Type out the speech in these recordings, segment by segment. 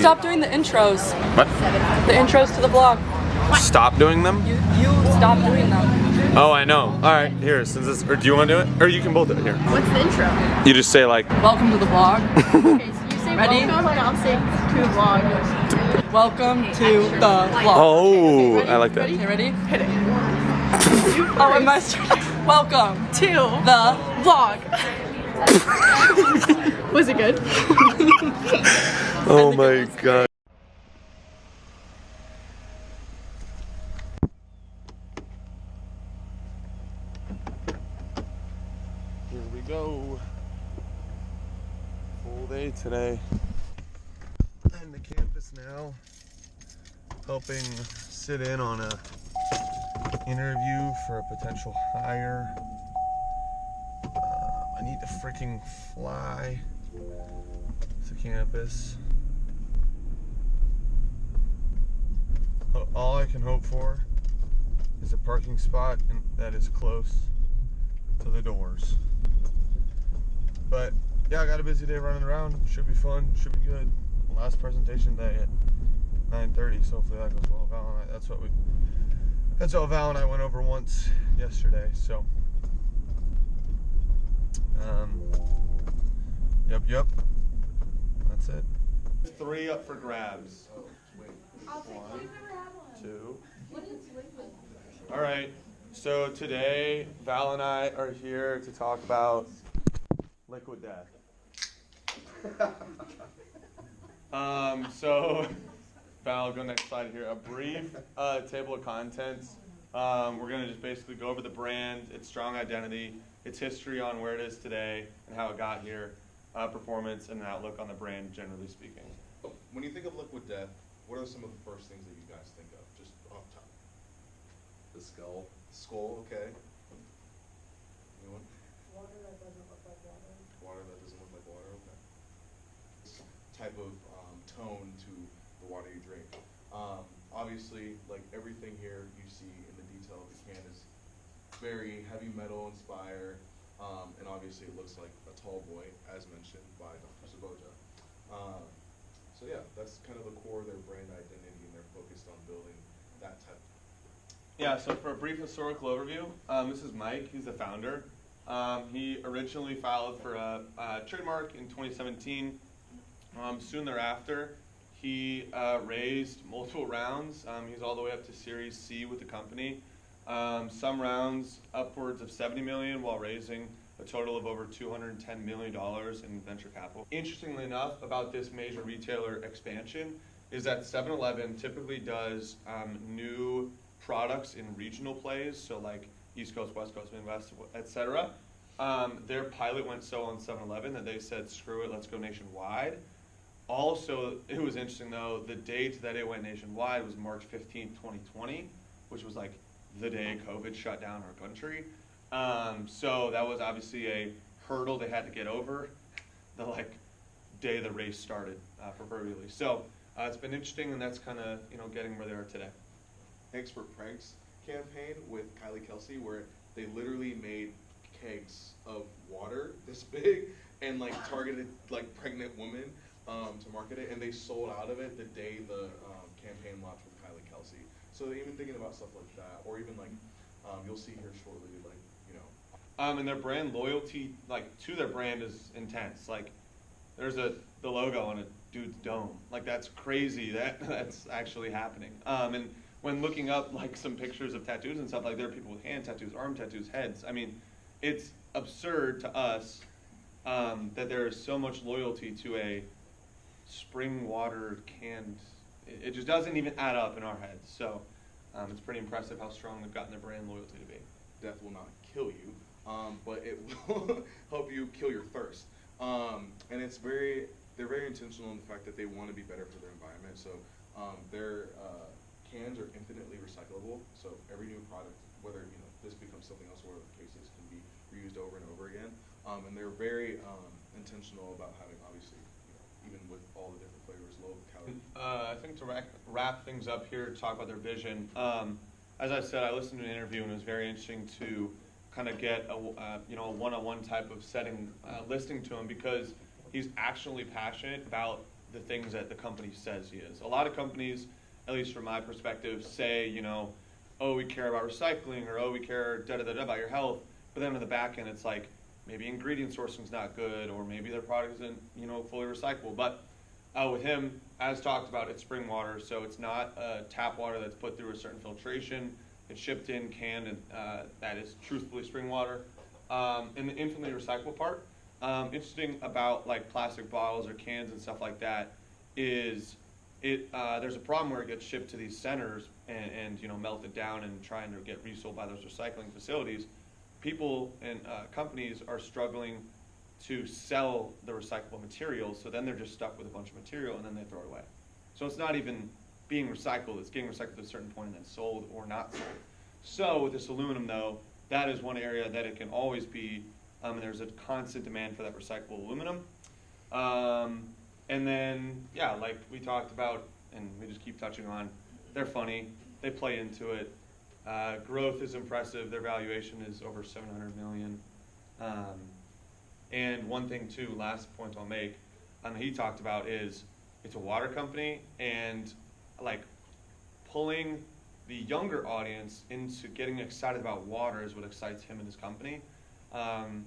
Stop doing the intros. What? The intros to the vlog. Stop doing them? You stop doing them. Oh, I know. All right, here, since this, or do you want to do it? Or you can both do it, here. What's the intro? You just say like, Welcome to the vlog. Okay, so you say Ready? welcome and I'll say to vlog. Welcome to the vlog. oh, ready? I like that. Okay, ready? Hit it. Oh, am I starting? Welcome To the vlog. Was it good? Oh my god. Here we go. Full day today. And the campus now. Helping sit in on a interview for a potential hire. I need to freaking fly to campus. All I can hope for is a parking spot that is close to the doors. But yeah, I got a busy day running around. Should be fun. Should be good. Last presentation day at 9:30. So hopefully that goes well. Val and I, that's what Val and I went over once yesterday. So yep. That's it. 3 up for grabs. One, 2. All right. So today, Val and I are here to talk about liquid death. So, Val, go next slide here. A brief table of contents. We're going to just basically go over the brand, its strong identity, its history on where it is today and how it got here, performance, and an outlook on the brand, generally speaking. When you think of liquid death, what are some of the first things that you guys think of, just off top? The skull. Skull, okay. Anyone? Water that doesn't look like water. Water that doesn't look like water, okay. Type of tone to the water you drink. Obviously, like everything here you see in the detail of the can is very heavy metal inspired, and obviously it looks like a tall boy, as mentioned by Dr. Saboja. So yeah, that's kind of the core of their brand identity, and they're focused on building that type. Yeah, so for a brief historical overview, this is Mike. He's the founder. He originally filed for a trademark in 2017. Soon thereafter, he raised multiple rounds. He's all the way up to Series C with the company. Some rounds upwards of 70 million, while raising a total of over $210 million in venture capital. Interestingly enough, about this major retailer expansion is that 7-Eleven typically does new products in regional plays, so like East Coast, West Coast, Midwest, etc. Their pilot went so on 7-Eleven that they said, screw it, let's go nationwide. Also, it was interesting though, the date that it went nationwide was March 15th, 2020, which was like the day COVID shut down our country. So that was obviously a hurdle they had to get over the day the race started, proverbially. So it's been interesting, and that's kind of getting where they are today. Thanks for Pranks campaign with Kylie Kelsey, where they literally made kegs of water this big and targeted pregnant women to market it, and they sold out of it the day the campaign launched with Kylie Kelsey. So even thinking about stuff like that, or even you'll see here shortly, and their brand loyalty, to their brand is intense. There's the logo on a dude's dome. That's crazy. That's actually happening. And when looking up some pictures of tattoos and stuff, there are people with hand tattoos, arm tattoos, heads. I mean, it's absurd to us that there is so much loyalty to a spring water canned. It just doesn't even add up in our heads. So it's pretty impressive how strong they've gotten their brand loyalty to be. Death will not kill you, but it will help you kill your thirst. And they're very intentional in the fact that they want to be better for their environment. So their cans are infinitely recyclable. So every new product, whether this becomes something else, or the cases can be reused over and over again. And they're very intentional about having, obviously, even with all the different flavors, low calorie. I think to wrap things up here, talk about their vision. As I said, I listened to an interview, and it was very interesting to kind of get a one-on-one type of setting, listening to him, because he's actually passionate about the things that the company says he is. A lot of companies, at least from my perspective, say, you know, oh, we care about recycling, or oh, we care da-da-da-da about your health, but then on the back end, it's like, maybe ingredient sourcing's not good, or maybe their product isn't, you know, fully recyclable. But with him, as talked about, it's spring water, so it's not tap water that's put through a certain filtration. It's shipped in, canned, and that is truthfully spring water. And the infinitely recyclable part, interesting about like plastic bottles or cans and stuff like that, is there's a problem where it gets shipped to these centers and you know, melted down and trying to get resold by those recycling facilities. People and companies are struggling to sell the recyclable materials, so then they're just stuck with a bunch of material and then they throw it away. So it's not even being recycled, it's getting recycled at a certain point and then sold or not sold. So with this aluminum though, that is one area that it can always be, and there's a constant demand for that recyclable aluminum. And then, yeah, like we talked about, and we just keep touching on, they're funny, they play into it. Growth is impressive. Their valuation is over 700 million. And one thing too, last point I'll make, he talked about is it's a water company, and like pulling the younger audience into getting excited about water is what excites him and his company.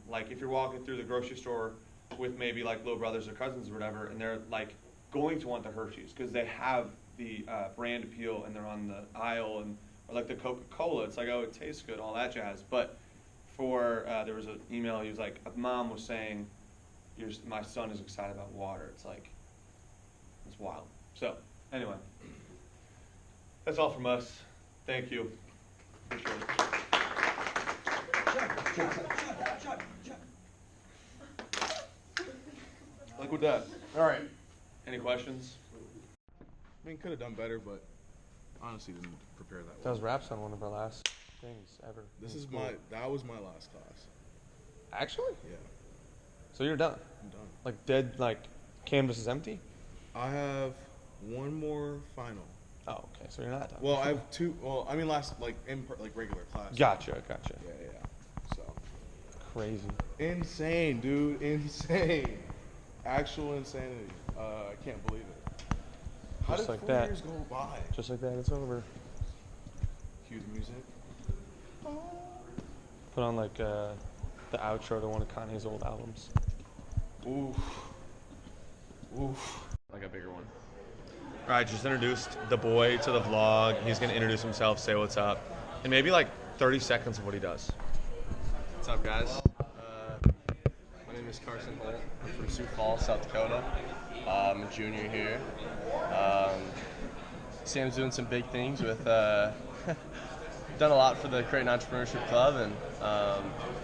Like if you're walking through the grocery store with maybe like little brothers or cousins or whatever, and they're like going to want the Hershey's because they have the brand appeal and they're on the aisle, and or like the Coca-Cola, it's like, oh, it tastes good, all that jazz. But for, there was an email, he was like, a mom was saying, my son is excited about water. It's like, it's wild. So, anyway, that's all from us. Thank you. Appreciate it. Like with that. All right. Any questions? I mean, could have done better, but honestly didn't prepare that That well. was raps on one of our last things ever. That was my last class. Actually? Yeah, So you're done? I'm done. Like dead, like canvas is empty? I have one more final. Oh, okay, so you're not done. Well, I have two. Well, I mean, last like regular class. Gotcha. Yeah. So Crazy. insane, dude. Insane. Actual insanity. I can't believe it. How Just did like 4 that. years go by? Just like that, it's over. Cue the music. Put on like the outro to one of Kanye's old albums. Oof. Like a bigger one. All right, just introduced the boy to the vlog. He's gonna introduce himself, say what's up, and maybe like 30 seconds of what he does. What's up, guys? My name is Carson Holt. I'm from Sioux Falls, South Dakota. I'm a junior here. Sam's doing some big things with, done a lot for the Creighton Entrepreneurship Club, and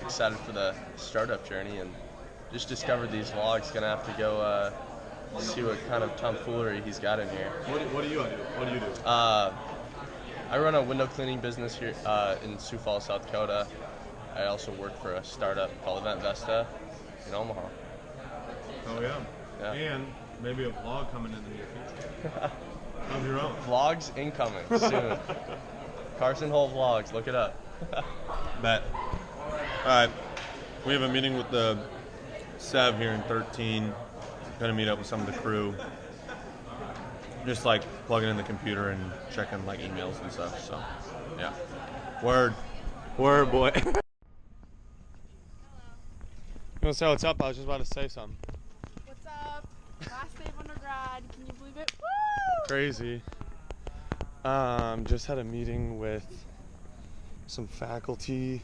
excited for the startup journey, and just discovered these vlogs. Gonna have to go see what kind of tomfoolery he's got in here. What do you do? What do you do? I run a window cleaning business here in Sioux Falls, South Dakota. I also work for a startup called Event Vesta in Omaha. Oh yeah. Yeah. And maybe a vlog coming in the near future. Of your own. Vlogs incoming soon. Carson Holt Vlogs, look it up. Bet. Alright. We have a meeting with the Sev here in 13. Gonna meet up with some of the crew. Just like plugging in the computer and checking like emails and stuff. So yeah. Word, boy. You want to say what's up? I was just about to say something. What's up? Last day of undergrad. Can you believe it? Woo! Crazy. Just had a meeting with some faculty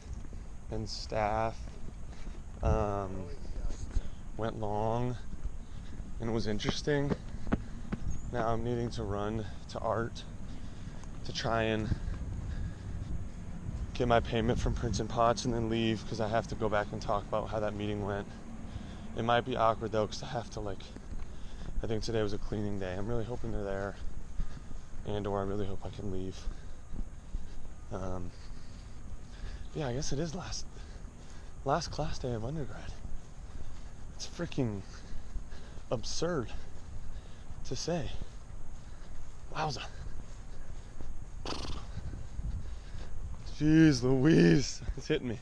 and staff. Went long and it was interesting. Now I'm needing to run to art to try and get my payment from Prince and Potts and then leave because I have to go back and talk about how that meeting went. It might be awkward though because I have to I think today was a cleaning day. I'm really hoping they're there, and or I really hope I can leave. Yeah, I guess it is last class day of undergrad. It's freaking absurd to say. Wowza. Jeez Louise, it's hitting me.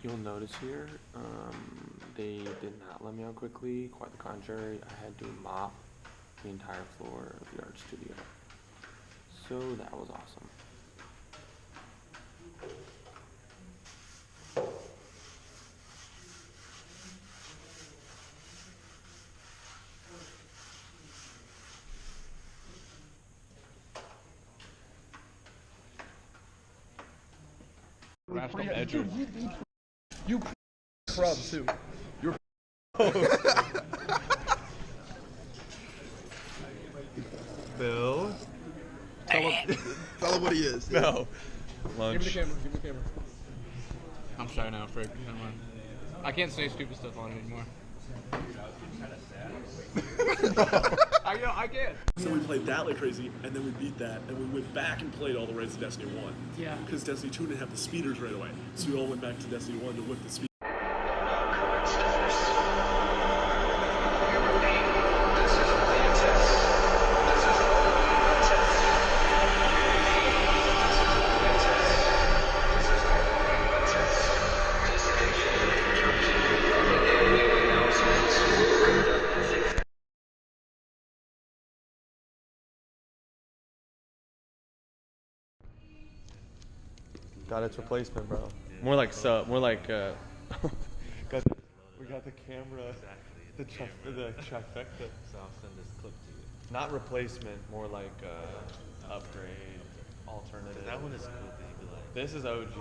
You'll notice here, they did not let me out quickly. Quite the contrary, I had to mop the entire floor of the art studio. So that was awesome. Rational edger. You scrub too. You're Bill. Tell him what he is. no. Lunch. Give me the camera. I'm shy now, Frick. Never mind. I can't say stupid stuff on it anymore. I can't. So we played that like crazy, and then we beat that, and we went back and played all the raids of Destiny 1. Yeah. Because Destiny 2 didn't have the speeders right away. So we all went back to Destiny 1 to whip the speed. Got its replacement, bro. More like we got the camera, the trifecta. So I'll send this clip to you. Not replacement, more like upgrade, alternative. That one is cool, baby. Like, This is OG.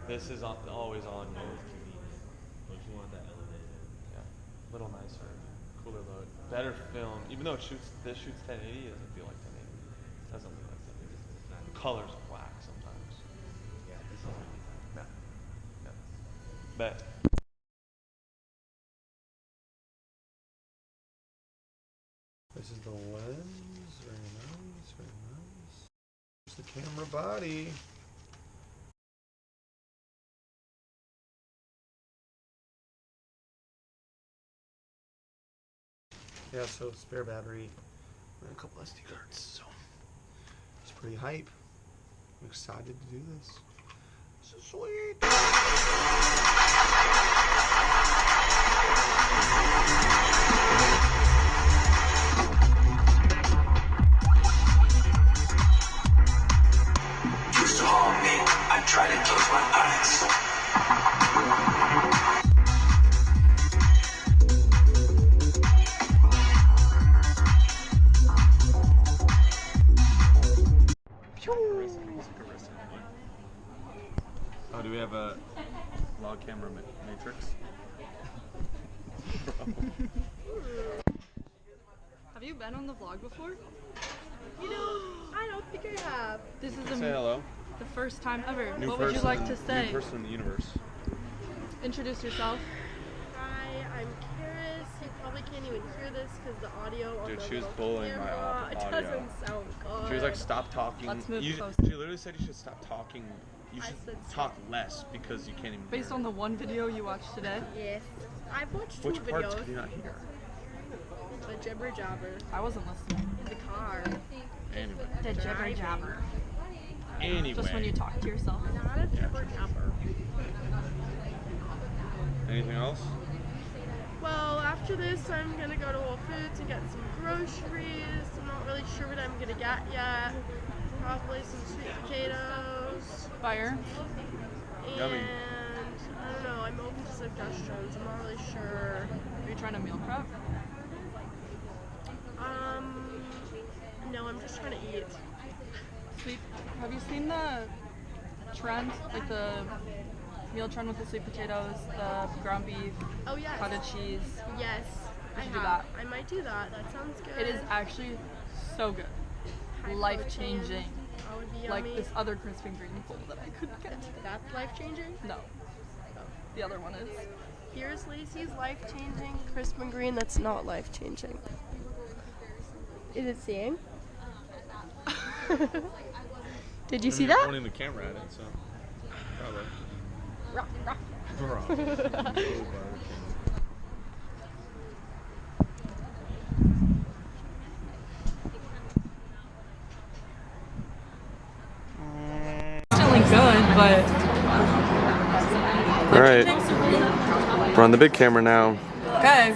This is always on you. but you want that elevated. Yeah, little nicer, cooler load, better film. Even though this shoots 1080, it doesn't feel like 1080. Doesn't look like 1080. Colors whack sometimes. Yeah, this is really Yeah. Yeah. Bet. This is the lens. Very nice. Very nice. There's the camera body. Yeah, so spare battery and a couple SD cards. So it's pretty hype. I'm excited to do this. This is sweet. Used to harm me, I try to close my eyes. Oh, do we have a log camera matrix? Have you been on the vlog before? You know, I don't think I have. This is Say hello. the first time ever. New What person, would you like to say? New person in the universe. Introduce yourself. Hi, I'm Karis. You probably can't even hear this because the audio on Dude, the she was little bullying my camera, it audio. doesn't sound good. She was like, "Stop talking." Let's move You- closer. She literally said you should stop talking. You I should said talk less because you can't even. Based hear. on the one video you watched today, Yes. I've watched two Which parts videos. could you not hear? The jibber jabber I wasn't listening. in the car. Anyway. The jibber Driving. jabber. Anyway. Just when you talk to yourself. Not a jibber jabber. Anything else? Well, after this, I'm gonna go to Whole Foods and get some groceries. I'm not really sure what I'm gonna get yet. Probably some sweet potatoes. Fire. And Yummy. I don't know, I'm open to suggestions. I'm not really sure. Are you trying to meal prep? No, I'm just trying to eat. Sweet. Have you seen the trend, like the meal trend with the sweet potatoes, the ground beef, Oh, yes. cottage cheese? Yes, I should do have. that. I might do that. That sounds good. It is actually so good. High Life protein. changing. That would be Like yummy. this other crispy green bowl that I couldn't get. That's life changing. No. The other one is. Here's Lacey's life changing. Crisp and green. That's not life changing. Is it seeing? Did you see that? Pointing the camera at it, so probably. Ruh, ruh. Feeling good, but All right. We're on the big camera now. Okay.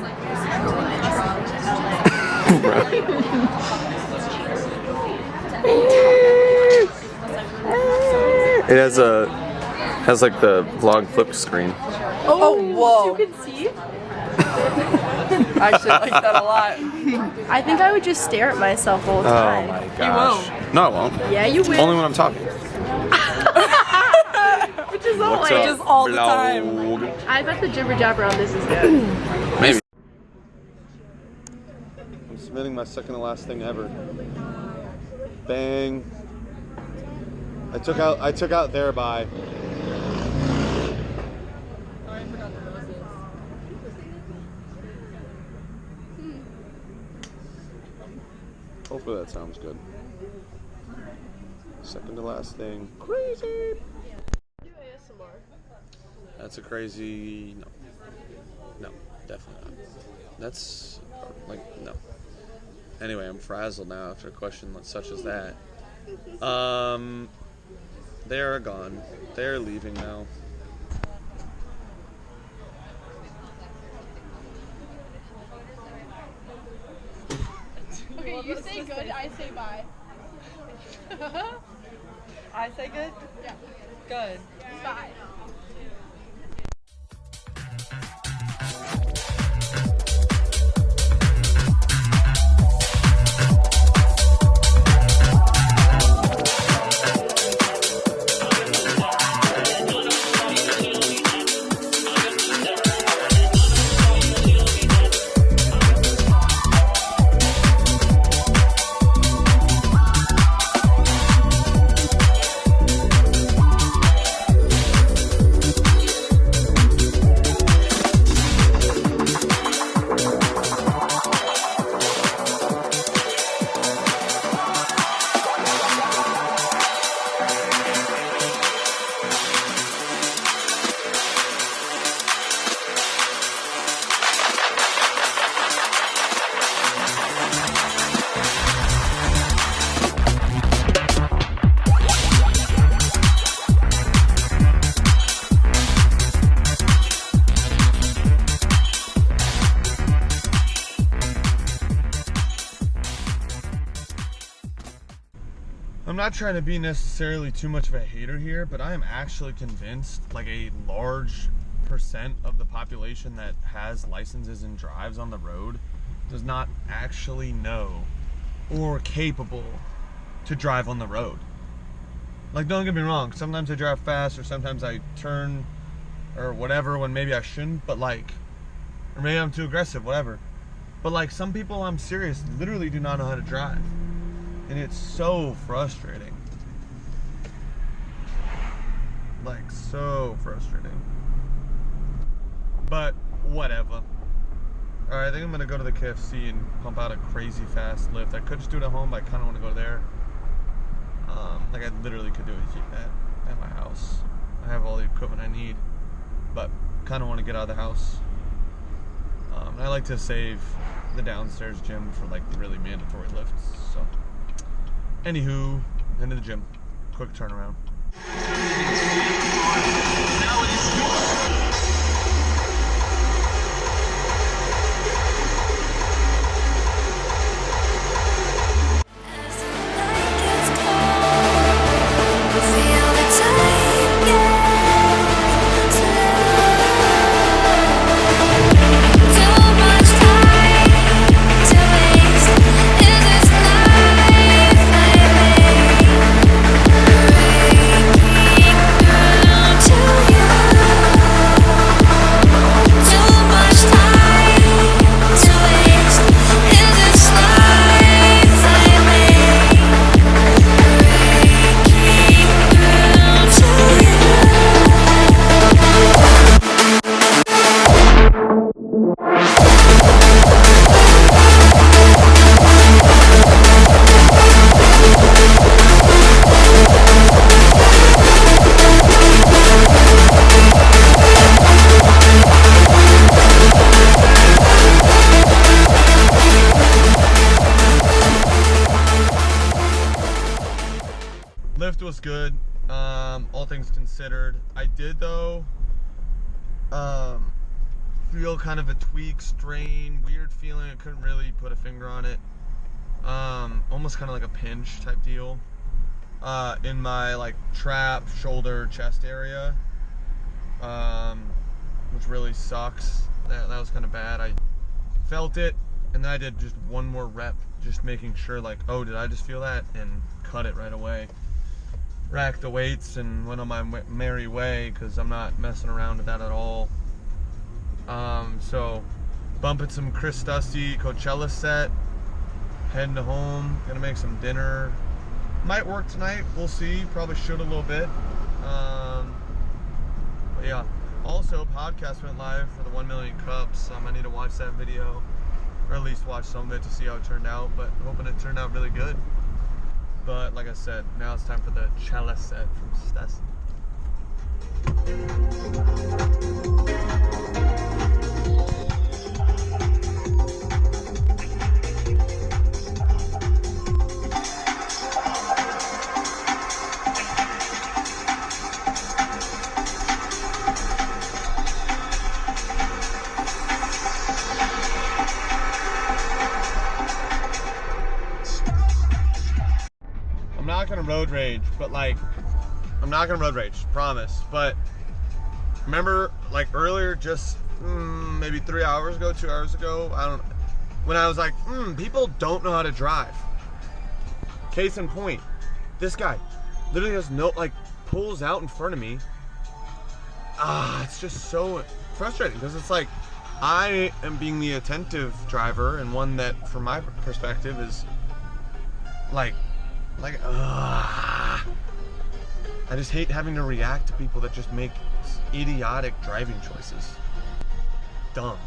It has like the vlog flip screen. Oh, whoa. You can see? I actually like that a lot. I think I would just stare at myself all the Oh time. my gosh. No, I won't. Yeah, you will. Only when I'm talking. Which is What's always. up, Just all the time. vlog? I bet the jibber jabber on this is good. Maybe. I'm submitting my second to last thing ever. Bang. I took out thereby. Hopefully that sounds good. Second to last thing. Crazy. Do ASMR. That's a crazy. No. No, definitely not. That's like no. Anyway, I'm frazzled now after a question such as that. They are gone. They're leaving now. Okay, you say good, I say bye. I say good? Yeah. Good. Bye. I'm not trying to be necessarily too much of a hater here, but I am actually convinced like a large percent of the population that has licenses and drives on the road does not actually know or capable to drive on the road. Like, don't get me wrong, sometimes I drive fast or sometimes I turn or whatever when maybe I shouldn't, but like, or maybe I'm too aggressive, whatever. But like, some people, I'm serious, literally do not know how to drive. And it's so frustrating. Like, so frustrating. But, whatever. Alright, I think I'm gonna go to the KFC and pump out a crazy fast lift. I could just do it at home, but I kinda wanna go there. Like, I literally could do it at my house. I have all the equipment I need, but kinda wanna get out of the house. And I like to save the downstairs gym for like the really mandatory lifts, so. Anywho, into the gym. Quick turnaround. Lift was good, all things considered. I did though Feel kind of a tweak, strain, weird feeling. I couldn't really put a finger on it. Almost kind of like a pinch type deal. In my like trap, shoulder, chest area. Which really sucks. That was kind of bad. I felt it, and then I did just one more rep, just making sure like, oh, did I just feel that? And cut it right away. Racked the weights and went on my merry way, because I'm not messing around with that at all. So bumping some Chris Dusty Coachella set, heading to home, gonna make some dinner. Might work tonight, we'll see. Probably should a little bit. But yeah. Also, podcast went live for the 1 Million Cups. I need to watch that video, or at least watch some of it to see how it turned out. But hoping it turned out really good. But like I said, now it's time for the Cella set from Stassi. I'm not gonna road rage, but like, I'm not gonna road rage, promise. But remember, like earlier, just maybe 3 hours ago, 2 hours ago, I don't know, when I was like, people don't know how to drive. Case in point, this guy literally has no, like, pulls out in front of me. It's just so frustrating, because it's like, I am being the attentive driver, and one that, from my perspective, is like, I just hate having to react to people that just make idiotic driving choices. Dumb.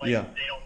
Yeah. They don't